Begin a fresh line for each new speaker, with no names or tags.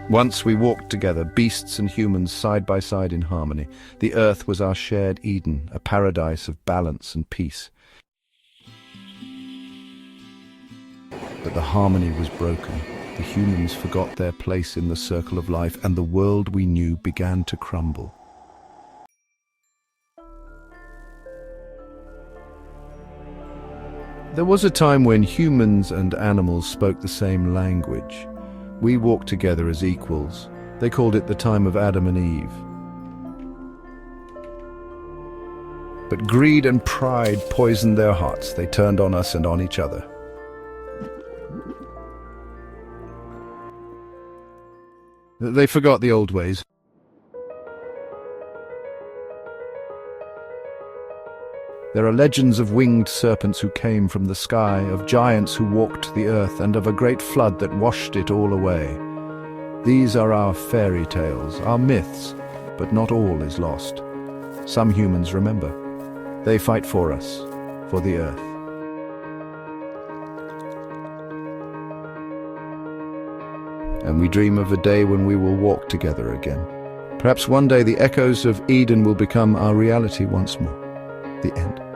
Once we walked together, beasts and humans side by side in harmony. The earth was our shared Eden, a paradise of balance and peace. But the harmony was broken. The humans forgot their place in the circle of life, and the world we knew began to crumble. There was a time when humans and animals spoke the same language. We walked together as equals. They called it the time of Adam and Eve. But greed and pride poisoned their hearts. They turned on us and on each other. They forgot the old ways. There are legends of winged serpents who came from the sky, of giants who walked the earth, and of a great flood that washed it all away. These are our fairy tales, our myths, but not all is lost. Some humans remember. They fight for us, for the earth. And we dream of a day when we will walk together again. Perhaps one day the echoes of Eden will become our reality once more. The end.